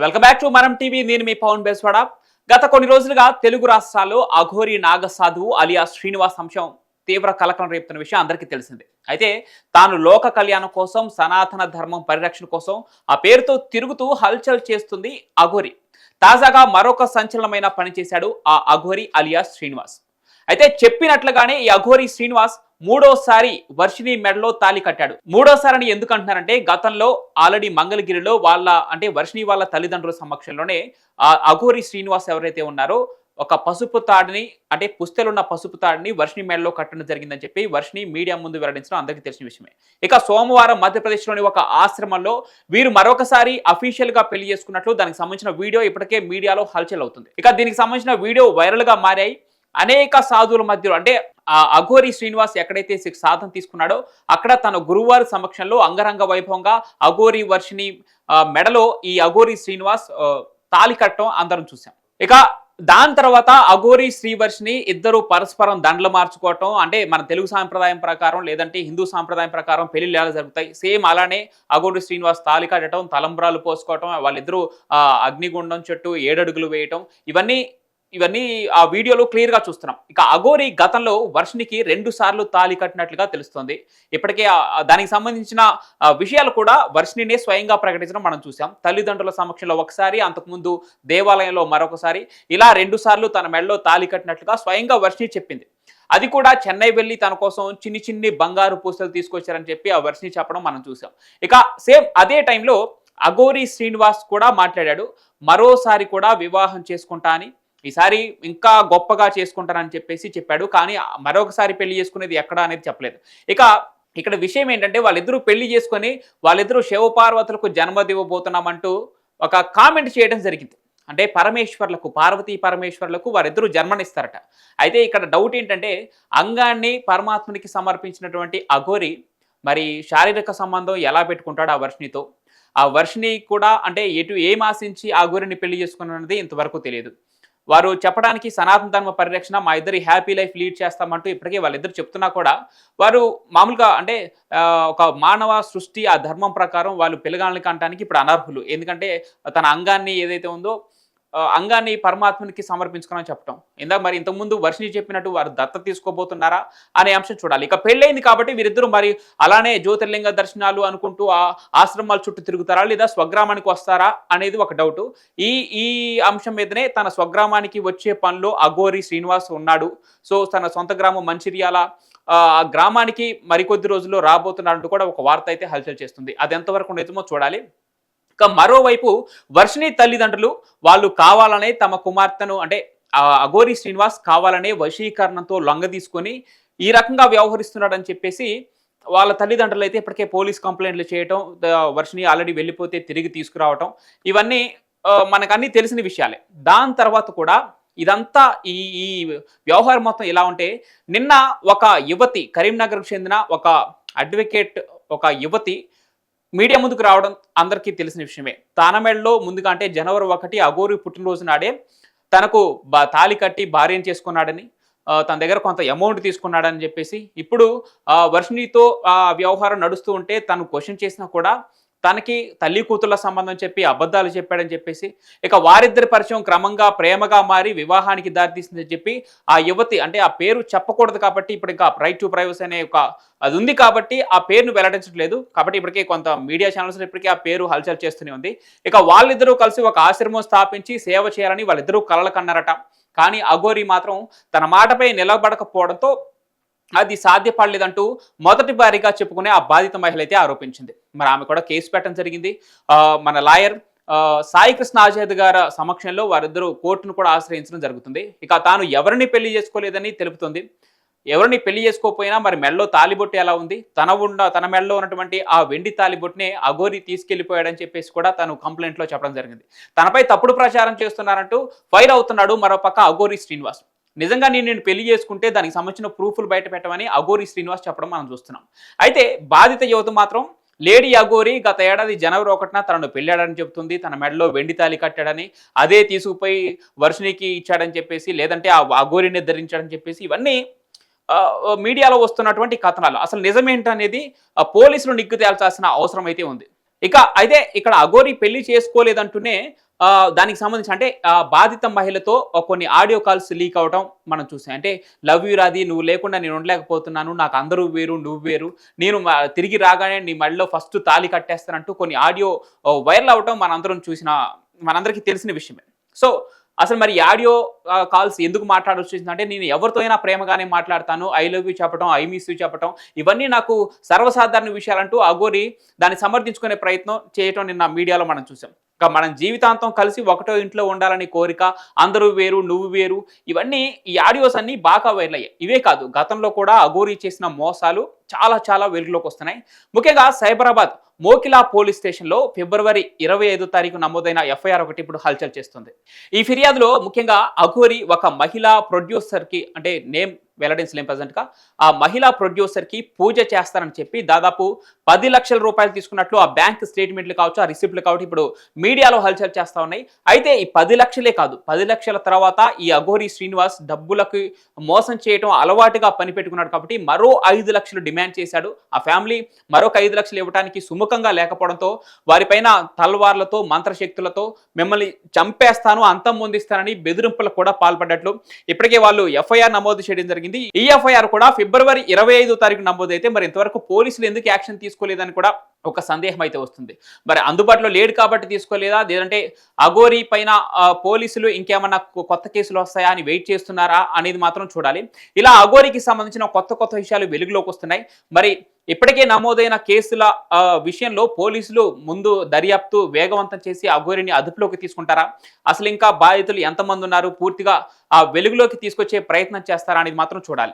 Welcome back to మనం TV. నేను మీ పవన్ బేస్వాడ. గత కొన్ని రోజులుగా తెలుగు రాష్ట్రాల్లో అఘోరి నాగసాధువు అలియాస్ శ్రీనివాస్ అంశం తీవ్ర కలకలం రేపుతున్న విషయం అందరికీ తెలిసిందే. అయితే తాను లోక కళ్యాణం కోసం, సనాతన ధర్మం పరిరక్షణ కోసం ఆ పేరుతో తిరుగుతూ హల్చల్ చేస్తుంది అఘోరి. తాజాగా మరొక సంచలనమైన పని చేశాడు ఆ అఘోరి అలియాస్ శ్రీనివాస్. అయితే చెప్పినట్లుగానే ఈ అఘోరి శ్రీనివాస్ మూడోసారి వర్షిని మెడలో తాళి కట్టాడు. మూడోసారి అని ఎందుకు అంటున్నారంటే, గతంలో ఆల్రెడీ మంగళగిరిలో వర్షిని వాళ్ళ తల్లిదండ్రుల సమక్షంలోనే ఆ అఘోరి శ్రీనివాస్ ఎవరైతే ఉన్నారో ఒక పసుపు తాడిని, అంటే పుస్తెలున్న పసుపు తాడిని వర్షిని మెడలో కట్టడం జరిగిందని చెప్పి వర్షిని మీడియా ముందు వెల్లడించడం అందరికీ తెలిసిన విషయమే. ఇక సోమవారం మధ్యప్రదేశ్లోని ఒక ఆశ్రమంలో వీరు మరొకసారి అఫీషియల్ గా పెళ్లి చేసుకున్నట్లు దానికి సంబంధించిన వీడియో ఇప్పటికే మీడియాలో హల్చల్ అవుతుంది. ఇక దీనికి సంబంధించిన వీడియో వైరల్ గా మారాయి. అనేక సాధువుల మధ్యలో, అంటే ఆ అఘోరి శ్రీనివాస్ ఎక్కడైతే సాధన తీసుకున్నాడో అక్కడ తన గురువారి సమక్షంలో అంగరంగ వైభవంగా అఘోరి వర్షిని మెడలో ఈ అఘోరి శ్రీనివాస్ తాళి కట్టడం అందరం చూసాం. ఇక దాని తర్వాత అఘోరి శ్రీవర్షిని ఇద్దరు పరస్పరం దండలు మార్చుకోవటం, అంటే మన తెలుగు సాంప్రదాయం ప్రకారం లేదంటే హిందూ సాంప్రదాయం ప్రకారం పెళ్లిళ్ళు ఎలా జరుగుతాయి సేమ్ అలానే అఘోరి శ్రీనివాస్ తాళి కట్టడం, తలంబ్రాలు పోసుకోవటం, వాళ్ళిద్దరూ అగ్నిగుండం చుట్టూ 7 అడుగులు వేయటం, ఇవన్నీ ఆ వీడియోలో క్లియర్ గా చూస్తున్నాం. ఇక అఘోరి గతంలో వర్షినికి 2 సార్లు తాళి కట్టినట్లుగా తెలుస్తోంది. ఇప్పటికే దానికి సంబంధించిన విషయాలు కూడా వర్షినినే స్వయంగా ప్రకటించడం మనం చూసాం. తల్లిదండ్రుల సమక్షంలో ఒకసారి, అంతకుముందు దేవాలయంలో మరొకసారి, ఇలా 2 సార్లు తన మెడలో తాళి కట్టినట్లుగా స్వయంగా వర్షిని చెప్పింది. అది కూడా చెన్నై వెళ్ళి తన కోసం చిన్ని బంగారు పూసలు తీసుకొచ్చారని చెప్పి ఆ వర్షిని చెప్పడం మనం చూసాం. ఇక సేమ్ అదే టైంలో అఘోరి శ్రీనివాస్ కూడా మాట్లాడాడు. మరోసారి కూడా వివాహం చేసుకుంటా అని, ఈసారి ఇంకా గొప్పగా చేసుకుంటానని చెప్పాడు. కానీ మరొకసారి పెళ్లి చేసుకునేది ఎక్కడ అనేది చెప్పలేదు. ఇక ఇక్కడ విషయం ఏంటంటే, వాళ్ళిద్దరూ పెళ్లి చేసుకొని వాళ్ళిద్దరూ శివపార్వతులకు జన్మదివ్వబోతున్నామంటూ ఒక కామెంట్ చేయడం జరిగింది. అంటే పార్వతీ పరమేశ్వర్లకు వారిద్దరూ జన్మనిస్తారట. అయితే ఇక్కడ డౌట్ ఏంటంటే, అంగాన్ని పరమాత్మునికి సమర్పించినటువంటి అఘోరి మరి శారీరక సంబంధం ఎలా పెట్టుకుంటాడు ఆ వర్షినితో? ఆ వర్షిని కూడా అంటే ఏం ఆశించి ఆ అఘోరిని పెళ్లి చేసుకున్నది ఇంతవరకు తెలియదు. వారు చెప్పడానికి సనాతన ధర్మ పరిరక్షణ, మా ఇద్దరి హ్యాపీ లైఫ్ లీడ్ చేస్తామంటూ ఇప్పటికే వాళ్ళిద్దరు చెప్తున్నా కూడా వారు మామూలుగా అంటే ఒక మానవ సృష్టి ఆ ధర్మం ప్రకారం వాళ్ళు పిల్లగాళ్ళని కంటానికి ఇప్పుడు అనర్హులు. ఎందుకంటే తన అంగాన్ని ఏదైతే ఉందో అంగాన్ని పరమాత్మనికి సమర్పించుకోవాలని చెప్పడం. మరి ఇంతకుముందు వర్షిని చెప్పినట్టు వారు దత్త తీసుకోబోతున్నారా అనే అంశం చూడాలి. ఇక పెళ్ళైంది కాబట్టి వీరిద్దరూ మరి అలానే జ్యోతిర్లింగ దర్శనాలు అనుకుంటూ ఆ ఆశ్రమాల చుట్టూ తిరుగుతారా, లేదా స్వగ్రామానికి వస్తారా అనేది ఒక డౌట్. ఈ అంశం మీదనే తన స్వగ్రామానికి వచ్చే పనిలో అఘోరి శ్రీనివాస్ ఉన్నాడు. సో తన సొంత గ్రామం మంచిర్యాల ఆ గ్రామానికి మరికొద్ది రోజుల్లో రాబోతున్నాడంటూ కూడా ఒక వార్త అయితే హల్చల్ చేస్తుంది. అది ఎంతవరకు నిజమో చూడాలి. ఇక మరోవైపు వర్షిని తల్లిదండ్రులు వాళ్ళు కావాలనే తమ కుమార్తెను, అంటే అఘోరి శ్రీనివాస్ కావాలనే వశీకరణంతో లొంగ తీసుకొని ఈ రకంగా వ్యవహరిస్తున్నాడని చెప్పేసి వాళ్ళ తల్లిదండ్రులు అయితే ఇప్పటికే పోలీస్ కంప్లైంట్లు చేయటం, వర్షిని ఆల్రెడీ వెళ్ళిపోతే తిరిగి తీసుకురావటం, ఇవన్నీ మనకన్నీ తెలిసిన విషయాలే. దాని తర్వాత కూడా ఇదంతా ఈ వ్యవహారం మొత్తం ఎలా ఉంటే, నిన్న ఒక యువతి, కరీంనగర్కు చెందిన ఒక అడ్వకేట్, ఒక యువతి మీడియా ముందుకు రావడం అందరికీ తెలిసిన విషయమే. తన మెడలో ముందుగా అంటే జనవరి 1 అఘోరి పుట్టినరోజు నాడే తనకు తాళి కట్టి భార్యం చేసుకున్నాడని, తన దగ్గర కొంత అమౌంట్ తీసుకున్నాడని చెప్పేసి ఇప్పుడు వర్షినితో వ్యవహారం నడుస్తూ ఉంటే తను క్వశ్చన్ చేసినా కూడా తనకి తల్లి కూతుళ్ళ సంబంధం చెప్పి అబద్ధాలు చెప్పాడని చెప్పేసి, ఇక వారిద్దరి పరిచయం క్రమంగా ప్రేమగా మారి వివాహానికి దారితీసిందని చెప్పి ఆ యువతి, అంటే ఆ పేరు చెప్పకూడదు కాబట్టి ఇప్పుడు ఇంకా రైట్ టు ప్రైవసీ అనే ఒక అది ఉంది కాబట్టి ఆ పేరును వెల్లడించట్లేదు. కాబట్టి ఇప్పటికే కొంత మీడియా ఛానల్స్ ఇప్పటికే ఆ పేరు హల్చల్ చేస్తూనే ఉంది. ఇక వాళ్ళిద్దరూ కలిసి ఒక ఆశ్రమం స్థాపించి సేవ చేయాలని వాళ్ళిద్దరూ కలలు కన్నారట. కానీ అఘోరి మాత్రం తన మాటపై నిలబడకపోవడంతో అది సాధ్యపడలేదంటూ మొదటి భారీగా చెప్పుకునే ఆ బాధిత మహిళ అయితే ఆరోపించింది. మరి ఆమె కూడా కేసు పెట్టడం జరిగింది. మన లాయర్ సాయి కృష్ణ ఆజాద్ గారి సమక్షంలో వారిద్దరూ కోర్టును కూడా ఆశ్రయించడం జరుగుతుంది. ఇక తాను ఎవరిని పెళ్లి చేసుకోలేదని తెలుపుతుంది. ఎవరిని పెళ్లి చేసుకోకపోయినా మరి మెడలో తాలిబొట్టు ఎలా ఉంది, తన మెడలో ఉన్నటువంటి ఆ వెండి తాలిబొట్టునే అఘోరి తీసుకెళ్లిపోయాడని చెప్పేసి కూడా తను కంప్లైంట్లో చెప్పడం జరిగింది. తనపై తప్పుడు ప్రచారం చేస్తున్నారంటూ ఫైర్ అవుతున్నాడు మరోపక్క అఘోరి శ్రీనివాస్. నిజంగా నేను పెళ్లి చేసుకుంటే దానికి సంబంధించిన ప్రూఫ్లు బయట పెట్టమని అఘోరి శ్రీనివాస్ చెప్పడం మనం చూస్తున్నాం. అయితే బాధిత యువత మాత్రం లేడీ అఘోరి గత ఏడాది జనవరి 1న తనను పెళ్ళాడని చెబుతుంది. తన మెడలో వెండి తాళి కట్టాడని, అదే తీసుకుపోయి వర్షినికి ఇచ్చాడని చెప్పేసి, లేదంటే ఆ అఘోరిని ధరించాడని చెప్పేసి ఇవన్నీ మీడియాలో వస్తున్నటువంటి కథనాలు. అసలు నిజమేంటనేది పోలీసులు నిగ్గు తేల్చాల్సిన అవసరం అయితే ఉంది. ఇక అయితే ఇక్కడ అఘోరి పెళ్లి చేసుకోలేదంటూనే దానికి సంబంధించి అంటే బాధిత మహిళతో కొన్ని ఆడియో కాల్స్ లీక్ అవ్వడం మనం చూసాం. అంటే లవ్ యూ రాధి, నువ్వు లేకుండా నేను ఉండలేకపోతున్నాను. నాకు అందరూ వేరు, నువ్వు వేరు. నేను తిరిగి రాగానే నీ మెడలో ఫస్ట్ తాళి కట్టేస్తానంటూ కొన్ని ఆడియో వైరల్ అవ్వటం మనందరికీ తెలిసిన విషయమే. సో అసలు మరి ఈ ఆడియో కాల్స్ ఎందుకు మాట్లాడొచ్చేసిందంటే, నేను ఎవరితో అయినా ప్రేమగానే మాట్లాడతాను. ఐ లవ్ యూ చెప్పటం, ఐ మిస్ యూ చెప్పటం ఇవన్నీ నాకు సర్వసాధారణ విషయాలంటూ అఘోరి దాన్ని సమర్థించుకునే ప్రయత్నం చేయటం నిన్న మీడియాలో మనం చూసాం. మనం జీవితాంతం కలిసి ఒకటో ఇంట్లో ఉండాలని కోరిక, అందరూ వేరు, నువ్వు వేరు ఇవన్నీ ఈ ఆడియోస్ అన్నీ బాగా వైరల్ అయ్యాయి. ఇవే కాదు గతంలో కూడా అఘోరి చేసిన మోసాలు చాలా వెలుగులోకి వస్తున్నాయి. ముఖ్యంగా సైబరాబాద్ మోకిలా పోలీస్ స్టేషన్లో ఫిబ్రవరి 25 తారీఖు నమోదైన ఎఫ్ఐఆర్ ఒకటి ఇప్పుడు హల్చల్ చేస్తుంది. ఈ ఫిర్యాదులో ముఖ్యంగా అఘోరి ఒక మహిళా ప్రొడ్యూసర్కి అంటే నేమ్ వెల్లడించలేం ప్రజెంట్గా ఆ మహిళా ప్రొడ్యూసర్కి పూజ చేస్తారని చెప్పి దాదాపు 10 లక్షల రూపాయలు తీసుకున్నట్లు ఆ బ్యాంక్ స్టేట్మెంట్లు కావచ్చు, ఆ రిసిప్ట్లు కావచ్చు ఇప్పుడు మీడియాలో హల్చల్ చేస్తా ఉన్నాయి. అయితే ఈ 10 లక్షలే కాదు, 10 లక్షల తర్వాత ఈ అఘోరి శ్రీనివాస్ డబ్బులకు మోసం చేయడం అలవాటుగా పనిపెట్టుకున్నాడు కాబట్టి మరో 5 లక్షలు డిమాండ్ చేశాడు. ఆ ఫ్యామిలీ మరొక 5 లక్షలు ఇవ్వడానికి సుముఖంగా లేకపోవడంతో వారిపైన తల్వార్లతో మంత్రశక్తులతో మిమ్మల్ని చంపేస్తాను, అంతం పొందిస్తానని బెదిరింపులకు కూడా పాల్పడ్డట్లు ఇప్పటికే వాళ్ళు ఎఫ్ఐఆర్ నమోదు చేయడం జరిగింది. ఈ ఎఫ్ఐఆర్ కూడా ఫిబ్రవరి 25 తారీఖు నమోదైతే మరి ఇంతవరకు పోలీసులు ఎందుకు యాక్షన్ తీసుకోలేదని కూడా ఒక సందేహం అయితే వస్తుంది. మరి అందుబాటులో లేడు కాబట్టి తీసుకోలేదా, లేదంటే అఘోరి పైన పోలీసులు ఇంకేమన్నా కొత్త కేసులు వస్తాయా అని వెయిట్ చేస్తున్నారా అనేది మాత్రం చూడాలి. ఇలా అఘోరికి సంబంధించిన కొత్త విషయాలు వెలుగులోకి వస్తున్నాయి. మరి ఇప్పటికే నమోదైన కేసుల విషయంలో పోలీసులు ముందు దర్యాప్తు వేగవంతం చేసి అఘోరిని అదుపులోకి తీసుకుంటారా, అసలు ఇంకా బాధితులు ఎంతమంది ఉన్నారు, పూర్తిగా వెలుగులోకి తీసుకొచ్చే ప్రయత్నం చేస్తారా అనేది మాత్రం చూడాలి.